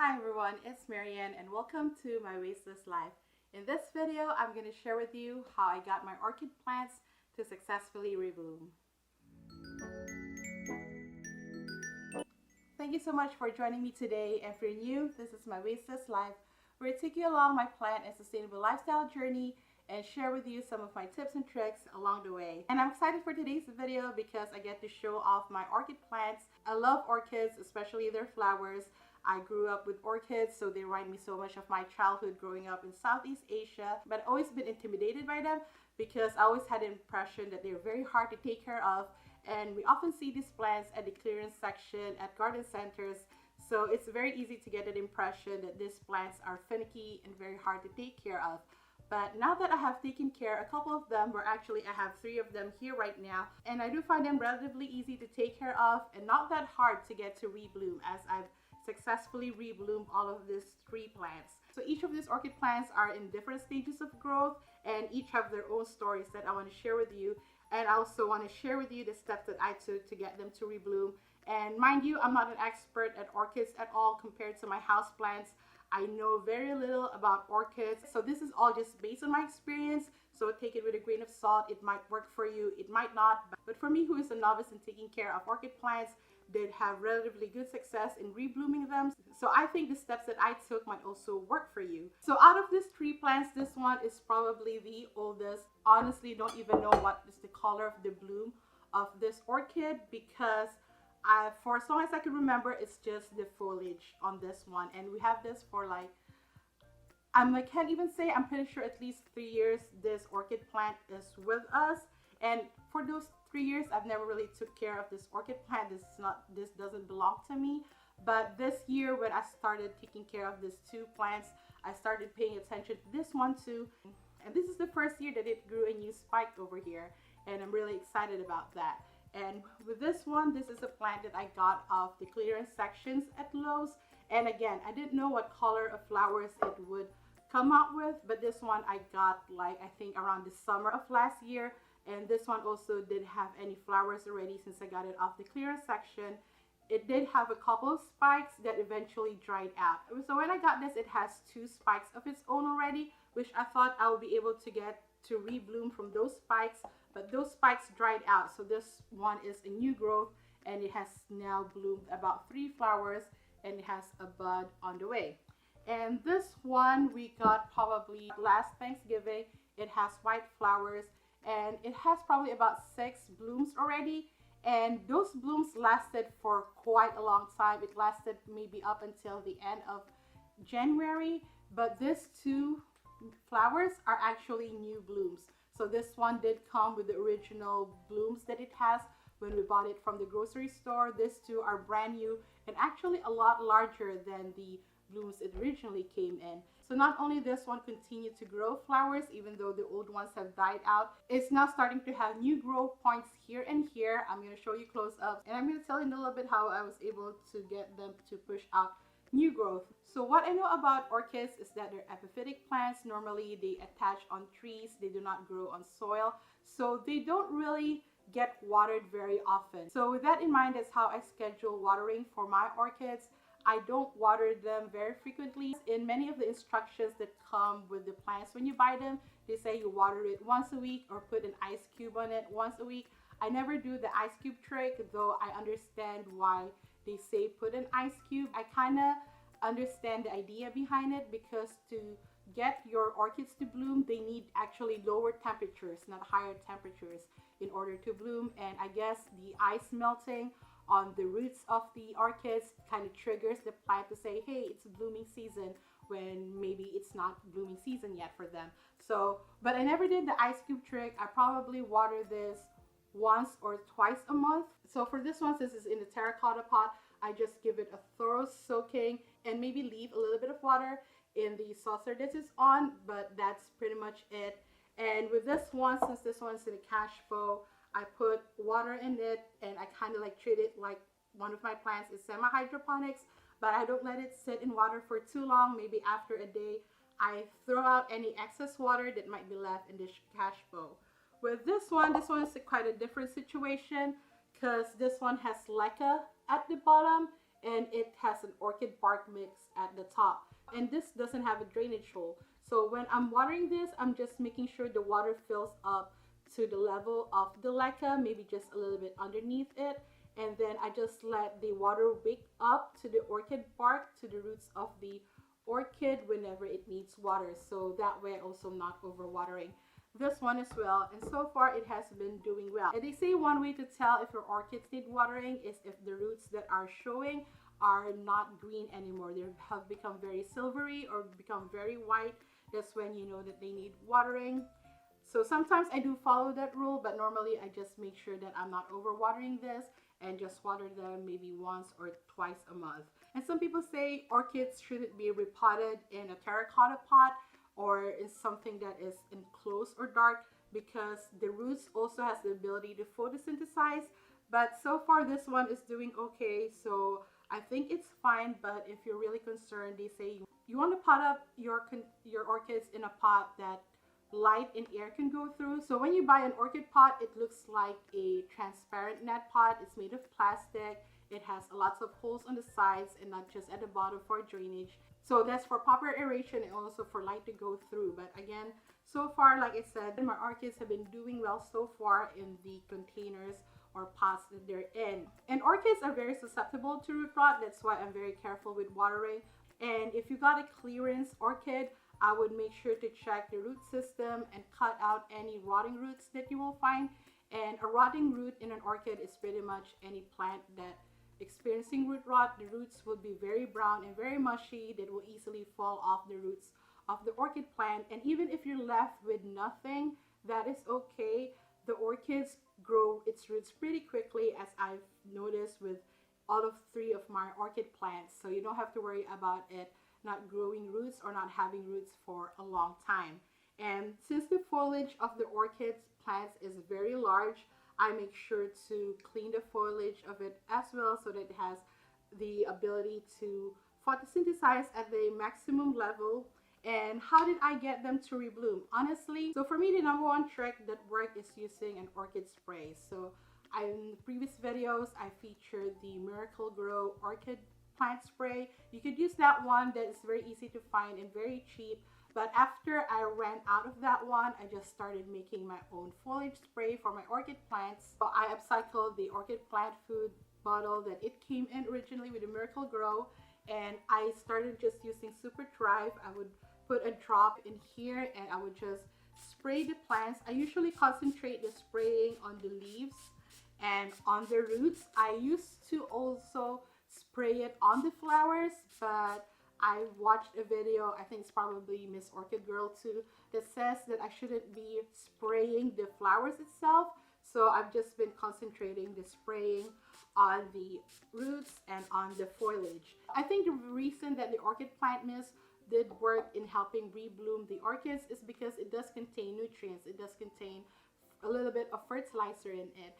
Hi everyone, it's Marianne and welcome to my Wasteless Life. In this video, I'm going to share with you how I got my orchid plants to successfully rebloom. Thank you so much for joining me today, and if you're new, this is my Wasteless Life, where I take you along my plant and sustainable lifestyle journey and share with you some of my tips and tricks along the way. And I'm excited for today's video because I get to show off my orchid plants. I love orchids, especially their flowers. I grew up with orchids, so they remind me so much of my childhood growing up in Southeast Asia, but I've always been intimidated by them because I always had the impression that they're very hard to take care of, and we often see these plants at the clearance section at garden centers, so it's very easy to get an impression that these plants are finicky and very hard to take care of. But now that I have taken care of a couple of them, or actually I have 3 of them here right now, and I do find them relatively easy to take care of and not that hard to get to rebloom, as I've successfully rebloomed all of these 3 plants. So each of these orchid plants are in different stages of growth, and each have their own stories that I want to share with you. And I also want to share with you the steps that I took to get them to rebloom. And mind you, I'm not an expert at orchids at all compared to my house plants. I know very little about orchids, so this is all just based on my experience, so take it with a grain of salt. It might work for you, it might not, but for me, who is a novice in taking care of orchid plants, did have relatively good success in reblooming them, so I think the steps that I took might also work for you. So out of these 3 plants, this one is probably the oldest. Honestly, don't even know what is the color of the bloom of this orchid, because for as long as I can remember, it's just the foliage on this one, and we have this for like, I can't even say, I'm pretty sure at least 3 years this orchid plant is with us. And for those 3 years, I've never really took care of this orchid plant. This doesn't belong to me. But this year, when I started taking care of these 2 plants, I started paying attention to this one too. And this is the first year that it grew a new spike over here, and I'm really excited about that. And with this one, this is a plant that I got off the clearance sections at Lowe's. And again, I didn't know what color of flowers it would come out with, but this one I got like, I think around the summer of last year. And this one also didn't have any flowers already since I got it off the clearance section. It did have a couple of spikes that eventually dried out. So when I got this, it has 2 spikes of its own already, which I thought I would be able to get to rebloom from those spikes, but those spikes dried out. So this one is a new growth, and it has now bloomed about 3 flowers, and it has a bud on the way. And this one we got probably last Thanksgiving. It has white flowers, and it has probably about 6 blooms already, and those blooms lasted for quite a long time. It lasted maybe up until the end of January, but these 2 flowers are actually new blooms. So this one did come with the original blooms that it has when we bought it from the grocery store. These 2 are brand new and actually a lot larger than the blooms it originally came in. So not only this one continued to grow flowers, even though the old ones have died out, it's now starting to have new growth points here and here. I'm going to show you close up, and I'm going to tell you a little bit how I was able to get them to push out new growth. So what I know about orchids is that they're epiphytic plants. Normally they attach on trees, they do not grow on soil, so they don't really get watered very often. So with that in mind, that's how I schedule watering for my orchids. I don't water them very frequently. In many of the instructions that come with the plants when you buy them, they say you water it once a week or put an ice cube on it once a week. I never do the ice cube trick, though I understand why they say put an ice cube. I kind of understand the idea behind it, because to get your orchids to bloom, they need actually lower temperatures, not higher temperatures, in order to bloom. And I guess the ice melting on the roots of the orchids kind of triggers the plant to say, hey, it's blooming season, when maybe it's not blooming season yet for them. So, but I never did the ice cube trick. I probably water this once or twice a month. So for this one, since it's in a terracotta pot, I just give it a thorough soaking and maybe leave a little bit of water in the saucer this is on, but that's pretty much it. And with this one, since this one's in a cash bowl, I put water in it, and I kind of like treat it like one of my plants is semi-hydroponics, but I don't let it sit in water for too long. Maybe after a day, I throw out any excess water that might be left in this cash bowl. With this one is quite a different situation, because this one has leca at the bottom, and it has an orchid bark mix at the top. And this doesn't have a drainage hole. So when I'm watering this, I'm just making sure the water fills up to the level of the leca, maybe just a little bit underneath it. And then I just let the water wake up to the orchid bark, to the roots of the orchid whenever it needs water. So that way also not over watering this one as well. And so far it has been doing well. And they say one way to tell if your orchids need watering is if the roots that are showing are not green anymore. They have become very silvery or become very white. That's when you know that they need watering. So sometimes I do follow that rule, but normally I just make sure that I'm not over watering this and just water them maybe once or twice a month. And some people say orchids shouldn't be repotted in a terracotta pot or in something that is enclosed or dark, because the roots also has the ability to photosynthesize. But so far this one is doing okay, so I think it's fine. But if you're really concerned, they say you want to pot up your orchids in a pot that light and air can go through. So when you buy an orchid pot, it looks like a transparent net pot. It's made of plastic. It has lots of holes on the sides and not just at the bottom for drainage. So that's for proper aeration and also for light to go through. But again, so far, like I said, my orchids have been doing well so far in the containers or pots that they're in. And orchids are very susceptible to root rot. That's why I'm very careful with watering. And if you got a clearance orchid, I would make sure to check the root system and cut out any rotting roots that you will find. And a rotting root in an orchid is pretty much any plant that experiencing root rot. The roots will be very brown and very mushy. That will easily fall off the roots of the orchid plant. And even if you're left with nothing, that is okay. The orchids grow its roots pretty quickly, as I've noticed with all of 3 of my orchid plants. So you don't have to worry about it not growing roots or not having roots for a long time. And since the foliage of the orchid plants is very large, I make sure to clean the foliage of it as well, so that it has the ability to photosynthesize at the maximum level. And how did I get them to rebloom? Honestly, so for me, the #1 trick that worked is using an orchid spray. So in previous videos, I featured the Miracle Grow orchid plant spray. You could use that one. That is very easy to find and very cheap. But after I ran out of that one, I just started making my own foliage spray for my orchid plants. So I upcycled the orchid plant food bottle that it came in originally with the Miracle Grow, and I started just using Super Thrive. I would put a drop in here and I would just spray the plants. I usually concentrate the spraying on the leaves and on the roots. I used to also spray it on the flowers, but I watched a video, I think it's probably Miss Orchid Girl too, that says that I shouldn't be spraying the flowers itself. So I've just been concentrating the spraying on the roots and on the foliage. I think the reason that the orchid plant mist did work in helping rebloom the orchids is because it does contain nutrients. It does contain a little bit of fertilizer in it.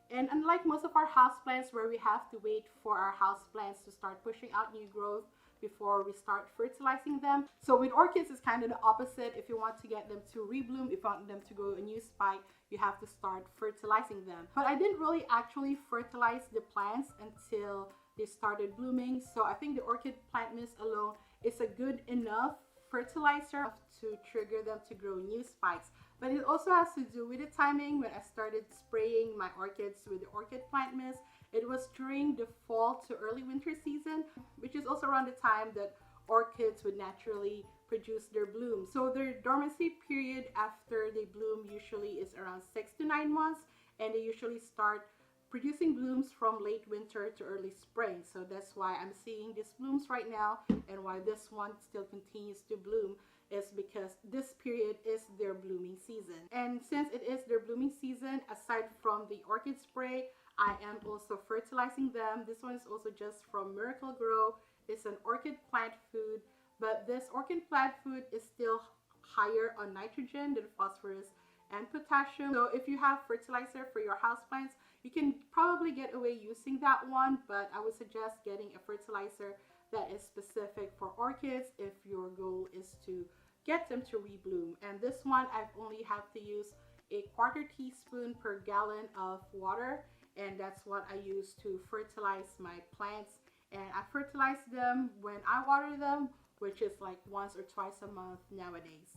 And unlike most of our houseplants, where we have to wait for our houseplants to start pushing out new growth before we start fertilizing them, so with orchids it's kind of the opposite. If you want to get them to rebloom, if you want them to grow a new spike, you have to start fertilizing them. But I didn't really actually fertilize the plants until they started blooming. So I think the orchid plant mist alone is a good enough fertilizer to trigger them to grow new spikes. But it also has to do with the timing. When I started spraying my orchids with the orchid plant mist, it was during the fall to early winter season, which is also around the time that orchids would naturally produce their bloom. So their dormancy period after they bloom usually is around 6 to 9 months, and they usually start producing blooms from late winter to early spring. So that's why I'm seeing these blooms right now, and why this one still continues to bloom is because this period is their blooming season. And since it is their blooming season, aside from the orchid spray, I am also fertilizing them. This one is also just from Miracle Grow. It's an orchid plant food, but this orchid plant food is still higher on nitrogen than phosphorus and potassium. So if you have fertilizer for your houseplants, you can probably get away using that one, but I would suggest getting a fertilizer that is specific for orchids if your goal is to get them to rebloom. And this one, I've only had to use a 1/4 teaspoon per gallon of water, and that's what I use to fertilize my plants. and I fertilize them when I water them, which is like once or twice a month nowadays.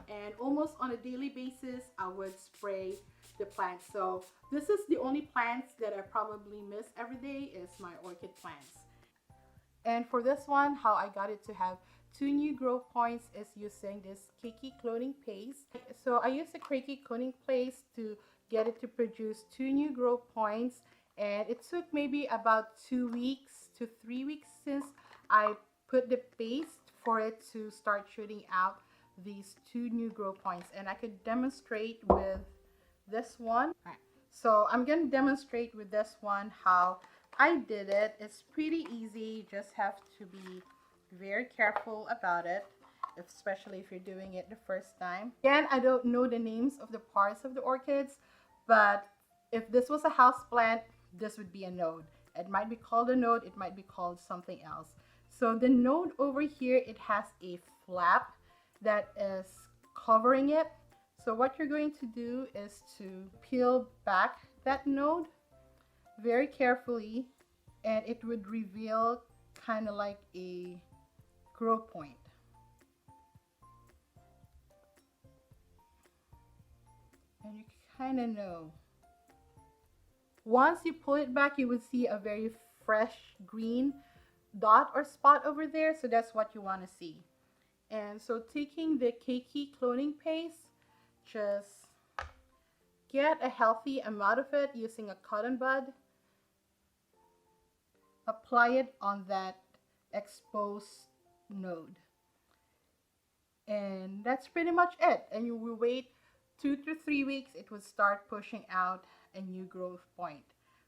And almost on a daily basis, I would spray the plants. So this is the only plants that I probably miss every day is my orchid plants. And for this one, how I got it to have 2 new growth points is using this kiki cloning paste. So I used the kiki cloning paste to get it to produce 2 new growth points, and it took maybe about 2 weeks to 3 weeks since I put the paste for it to start shooting out these 2 new growth points. And I could demonstrate with this one. So I'm going to demonstrate with this one how I did it. It's pretty easy. You just have to be very careful about it, especially if you're doing it the first time. Again, I don't know the names of the parts of the orchids, but if this was a house plant, this would be a node. It might be called a node, it might be called something else. So the node over here, it has a flap that is covering it. So what you're going to do is to peel back that node very carefully, and it would reveal kind of like a growth point. And you kind of know. Once you pull it back, you would see a very fresh green dot or spot over there. So that's what you want to see. And so taking the kiki cloning paste, just get a healthy amount of it using a cotton bud. Apply it on that exposed node. And that's pretty much it. And you will wait 2 to 3 weeks. It will start pushing out a new growth point,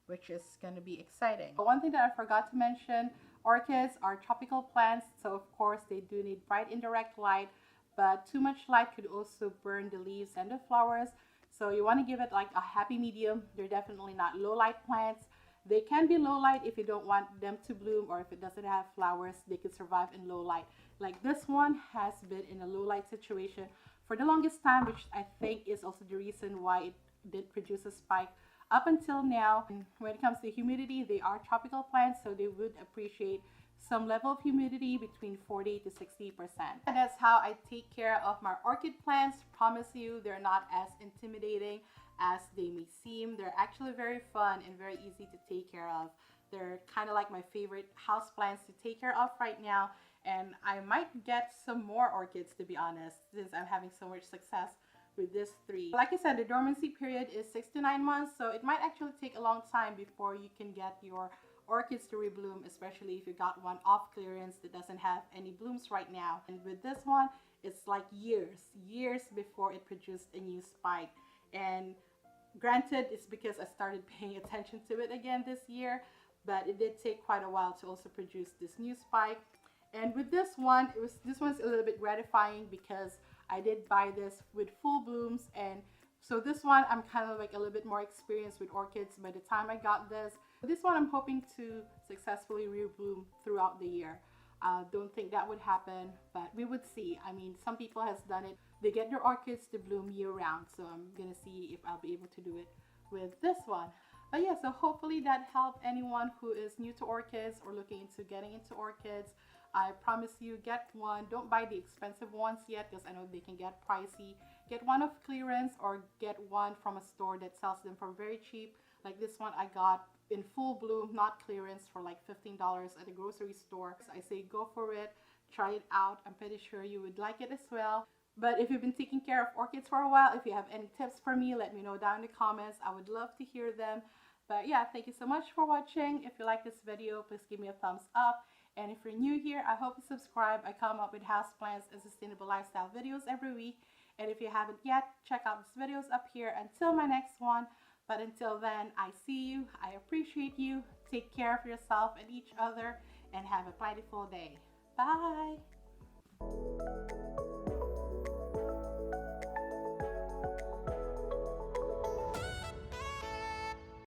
which is going to be exciting. But one thing that I forgot to mention, orchids are tropical plants, so of course they do need bright indirect light, but too much light could also burn the leaves and the flowers. So you want to give it like a happy medium. They're definitely not low light plants. They can be low light if you don't want them to bloom, or if it doesn't have flowers, they could survive in low light. Like this one has been in a low light situation for the longest time, which I think is also the reason why it did produce a spike up until now. And when it comes to humidity, they are tropical plants, so they would appreciate some level of humidity between 40 to 60%. And that's how I take care of my orchid plants. Promise you, they're not as intimidating as they may seem. They're actually very fun and very easy to take care of. They're kind of like my favorite house plants to take care of right now. And I might get some more orchids, to be honest, since I'm having so much success with this 3. Like I said, the dormancy period is 6 to 9 months, so it might actually take a long time before you can get your orchids to rebloom, especially if you got one off clearance that doesn't have any blooms right now. And with this one, it's like years before it produced a new spike. And granted, it's because I started paying attention to it again this year, but it did take quite a while to also produce this new spike. And with this one, this one's a little bit gratifying because I did buy this with full blooms, and so this one I'm kind of like a little bit more experienced with orchids by the time I got this. This one I'm hoping to successfully rebloom throughout the year. Don't think that would happen, but we would see. I mean, some people has done it. They get their orchids to bloom year round, so I'm gonna see if I'll be able to do it with this one. But yeah, so hopefully that helped anyone who is new to orchids or looking into getting into orchids. I promise you, get one. Don't buy the expensive ones yet, because I know they can get pricey. Get one of clearance, or get one from a store that sells them for very cheap. Like this one I got in full bloom, not clearance, for like $15 at a grocery store. So I say go for it, try it out. I'm pretty sure you would like it as well. But if you've been taking care of orchids for a while, if you have any tips for me, let me know down in the comments. I would love to hear them. But yeah, thank you so much for watching. If you like this video, please give me a thumbs up. And if you're new here, I hope you subscribe. I come up with houseplants and sustainable lifestyle videos every week. And if you haven't yet, check out these videos up here until my next one. But until then, I see you. I appreciate you. Take care of yourself and each other, and have a plentiful day. Bye.